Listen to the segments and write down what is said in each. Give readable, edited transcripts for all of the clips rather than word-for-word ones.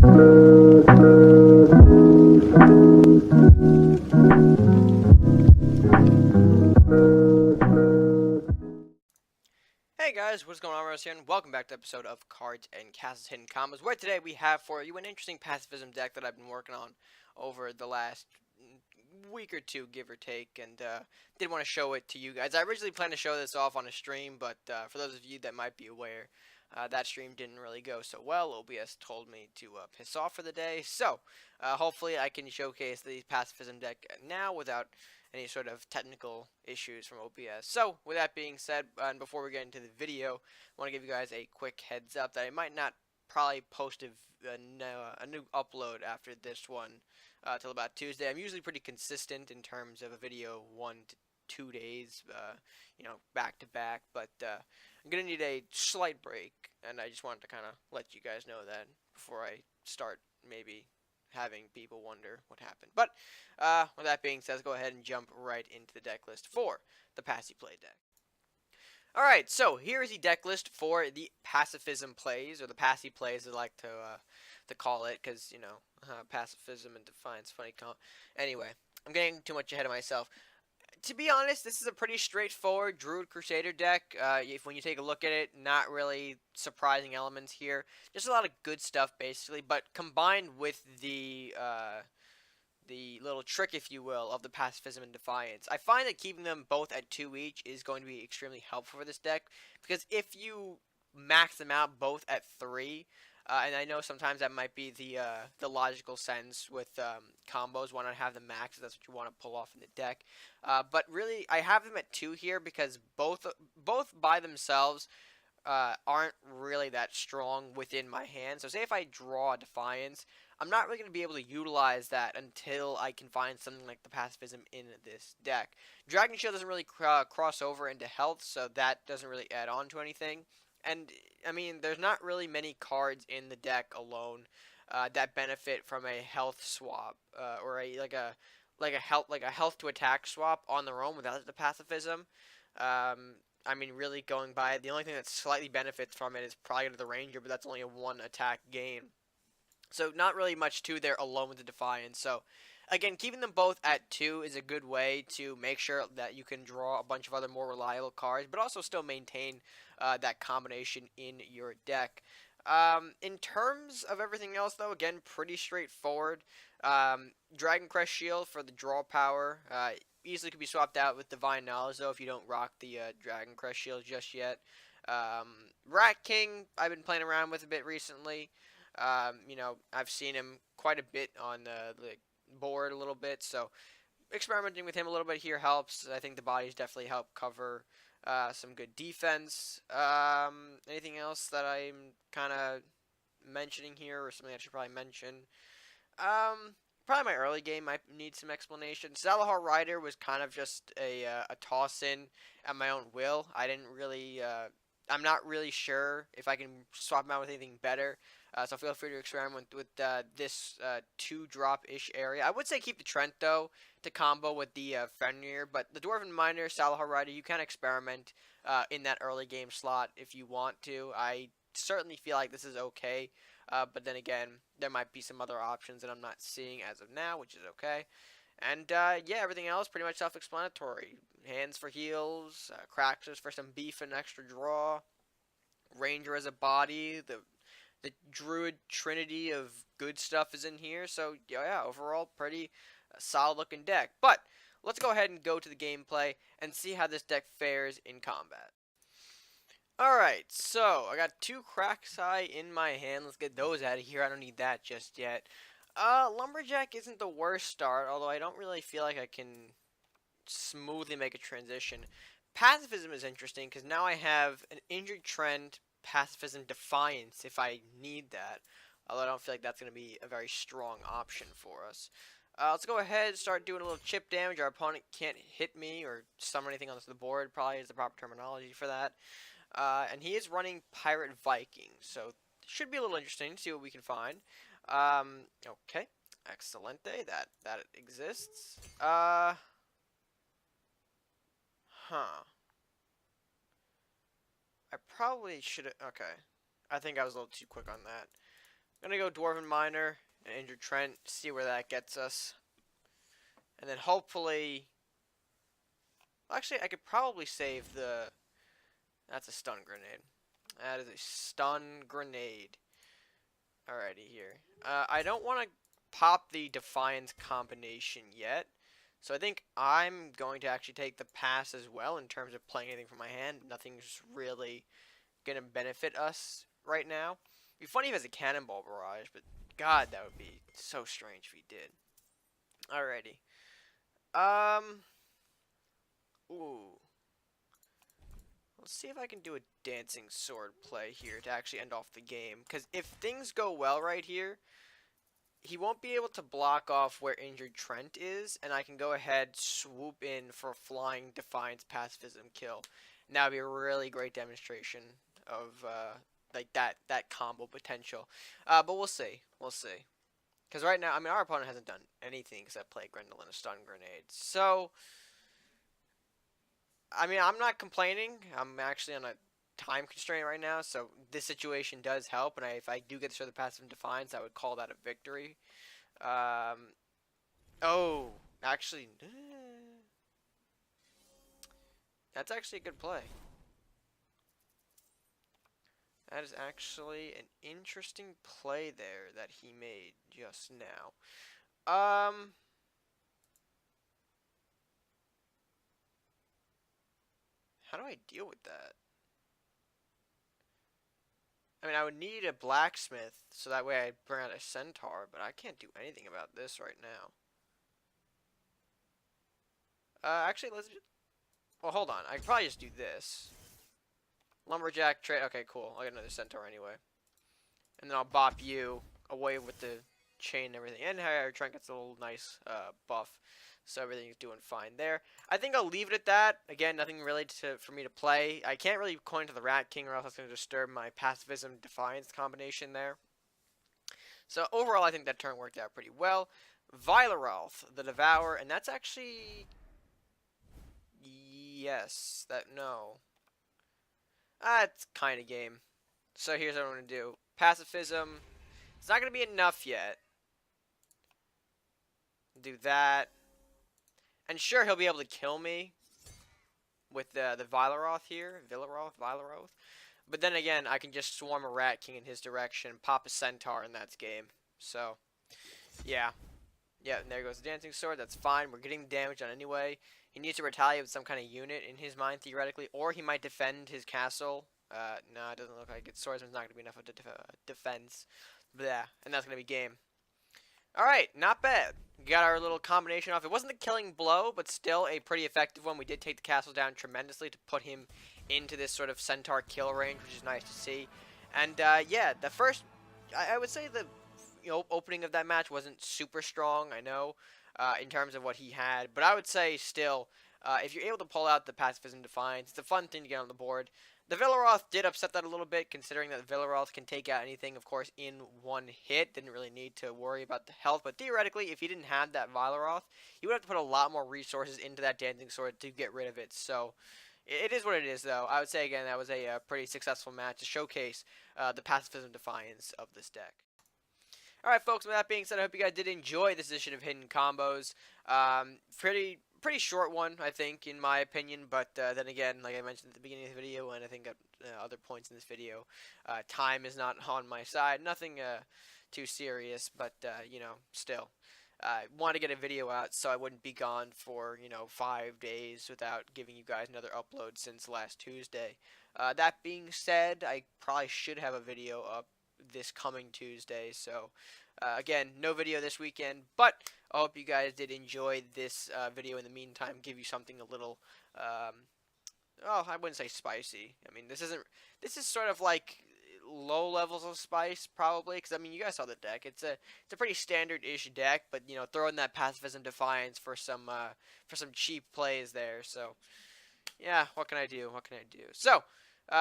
Hey guys, what's going on? Rose here, and welcome back to an episode of Cards and Castles Hidden Combos, where today we have for you an interesting pacifism deck that I've been working on over the last week or two, give or take, and did want to show it to you guys. I originally planned to show this off on a stream, but for those of you that might be aware, that stream didn't really go so well. OBS told me to piss off for the day, so hopefully I can showcase the pacifism deck now without any sort of technical issues from OBS. So, with that being said, and before we get into the video, I want to give you guys a quick heads up that I might not probably post a new upload after this one till about Tuesday. I'm usually pretty consistent in terms of a video 1 to 2 days, back to back, but I'm going to need a slight break, and I just wanted to kind of let you guys know that before I start maybe having people wonder what happened. But with that being said, let's go ahead and jump right into the deck list for the Paci-Play deck. Alright, so here is the deck list for the Pacifism Plays, or the Paci-Plays, as I like to call it, because, pacifism and defiance, funny call. Anyway, I'm getting too much ahead of myself. To be honest, this is a pretty straightforward Druid Crusader deck. When you take a look at it, not really surprising elements here. Just a lot of good stuff, basically. But combined with the little trick, if you will, of the Pacifism and Defiance, I find that keeping them both at 2 each is going to be extremely helpful for this deck. Because if you max them out both at 3, and I know sometimes that might be the logical sense with combos. Why not have them max if that's what you want to pull off in the deck? But really, I have them at 2 here because both by themselves aren't really that strong within my hand. So say if I draw a Defiance, I'm not really going to be able to utilize that until I can find something like the Pacifism in this deck. Dragon Shield doesn't really cross over into health, so that doesn't really add on to anything. And I mean, there's not really many cards in the deck alone that benefit from a health swap or a health to attack swap on their own without the pacifism. I mean, really going by it, the only thing that slightly benefits from it is probably the Ranger, but that's only a 1 attack gain. So not really much to there alone with the Defiance. So again, keeping them both at 2 is a good way to make sure that you can draw a bunch of other more reliable cards, but also still maintain that combination in your deck. In terms of everything else, though, again, pretty straightforward. Dragon Crest Shield for the draw power. Easily could be swapped out with Divine Knowledge, though, if you don't rock the Dragon Crest Shield just yet. Rat King, I've been playing around with a bit recently. I've seen him quite a bit on the board a little bit, so experimenting with him a little bit here helps. I think the bodies definitely help cover some good defense. Anything else that I'm kind of mentioning here, or something I should probably mention? Probably my early game might need some explanation. Salahar Rider was kind of just a toss-in at my own will. I didn't really, I'm not really sure if I can swap him out with anything better. So feel free to experiment with this 2-drop-ish area. I would say keep the Trent, though, to combo with the Fenrir. But the Dwarven Miner, Salahar Rider, you can experiment in that early game slot if you want to. I certainly feel like this is okay. But then again, there might be some other options that I'm not seeing as of now, which is okay. And yeah, everything else pretty much self-explanatory. Hands for heals, Craxus for some beef and extra draw, Ranger as a body, the Druid trinity of good stuff is in here. So yeah, overall pretty solid looking deck. But let's go ahead and go to the gameplay and see how this deck fares in combat. Alright, so I got 2 Craxi in my hand. Let's get those out of here. I don't need that just yet. Lumberjack isn't the worst start, although I don't really feel like I can smoothly make a transition. Pacifism is interesting because now I have an Injured Trend, Pacifism, Defiance if I need that. Although I don't feel like that's going to be a very strong option for us. Let's go ahead and start doing a little chip damage. Our opponent can't hit me or summon anything onto the board, probably is the proper terminology for that. And he is running Pirate Viking, so should be a little interesting to see what we can find. Okay, excelente, that exists. I probably should have, okay. I think I was a little too quick on that. Gonna go Dwarven Miner and Injured Trent, see where that gets us. And then hopefully... Actually, I could probably save the... That's a stun grenade. That is a stun grenade. Alrighty, here. I don't want to pop the Defiance combination yet. So I think I'm going to actually take the pass as well in terms of playing anything from my hand. Nothing's really going to benefit us right now. It'd be funny if it has a Cannonball Barrage, but God, that would be so strange if he did. Alrighty. Ooh. Let's see if I can do a Dancing Sword play here to actually end off the game. Because if things go well right here, he won't be able to block off where Injured Trent is, and I can go ahead, swoop in for Flying Defiance Pacifism kill. And that would be a really great demonstration of like that combo potential. But we'll see. We'll see. Because right now, I mean, our opponent hasn't done anything except play Grendel and a stun grenade. So, I mean, I'm not complaining. I'm actually on a time constraint right now, so this situation does help. And if I do get to show the passive Defiance, I would call that a victory. Oh, actually, that's actually a good play. That is actually an interesting play there that he made just now. How do I deal with that? I mean, I would need a blacksmith so that way I'd bring out a centaur, but I can't do anything about this right now. Actually, let's... Well, hold on. I could probably just do this. Lumberjack trade. Okay, cool. I'll get another centaur anyway. And then I'll bop you away with the chain and everything. And our Trent gets a little nice buff. So everything's doing fine there. I think I'll leave it at that. Again, nothing really for me to play. I can't really coin to the Rat King or else it's going to disturb my Pacifism Defiance combination there. So overall, I think that turn worked out pretty well. Vilaralth, the Devourer, and that's actually... Yes, no. It's kind of game. So here's what I'm going to do. Pacifism. It's not going to be enough yet. Do that. And sure, he'll be able to kill me with the Vilaroth here. Vilaroth. But then again, I can just swarm a Rat King in his direction, pop a Centaur, and that's game. So, yeah. Yeah, and there goes the Dancing Sword. That's fine. We're getting the damage on anyway. He needs to retaliate with some kind of unit in his mind, theoretically. Or he might defend his castle. No, it doesn't look like it. Swordsman's not going to be enough of a defense. Blah. And that's going to be game. Alright, not bad. We got our little combination off. It wasn't the killing blow, but still a pretty effective one. We did take the castle down tremendously to put him into this sort of centaur kill range, which is nice to see. And, yeah, the first... I would say the opening of that match wasn't super strong, I know, in terms of what he had. But I would say still, if you're able to pull out the Pacifism Defiance, it's a fun thing to get on the board. The Villaroth did upset that a little bit, considering that Villaroth can take out anything, of course, in one hit. Didn't really need to worry about the health. But theoretically, if he didn't have that Villaroth, he would have to put a lot more resources into that Dancing Sword to get rid of it. So, it is what it is, though. I would say, again, that was a pretty successful match to showcase the Pacifism Defiance of this deck. Alright, folks, with that being said, I hope you guys did enjoy this edition of Hidden Combos. Pretty short one, I think, in my opinion, but then again, like I mentioned at the beginning of the video, and I think at other points in this video, time is not on my side. Nothing too serious, but, still. I want to get a video out so I wouldn't be gone for, 5 days without giving you guys another upload since last Tuesday. That being said, I probably should have a video up this coming Tuesday, so again, no video this weekend, but I hope you guys did enjoy this video in the meantime, give you something a little I wouldn't say spicy. I mean, this is sort of like low levels of spice, probably, because I mean, you guys saw the deck. It's a pretty standard-ish deck, but throw in that Pacifism Defiance for some cheap plays there. So yeah, what can I do? So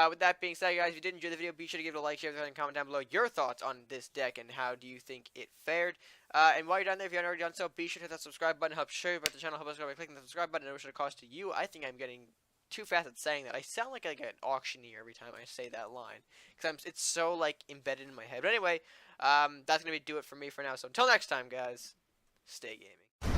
with that being said, guys, if you did enjoy the video, be sure to give it a like, share, and comment down below your thoughts on this deck and how do you think it fared. And while you're down there, if you haven't already done so, be sure to hit that subscribe button. Help show you about the channel. Help us grow by clicking the subscribe button. And what should it cost to you? I think I'm getting too fast at saying that. I sound like an auctioneer every time I say that line because it's so like embedded in my head. But anyway, That's gonna do it for me for now. So until next time, guys, stay gaming.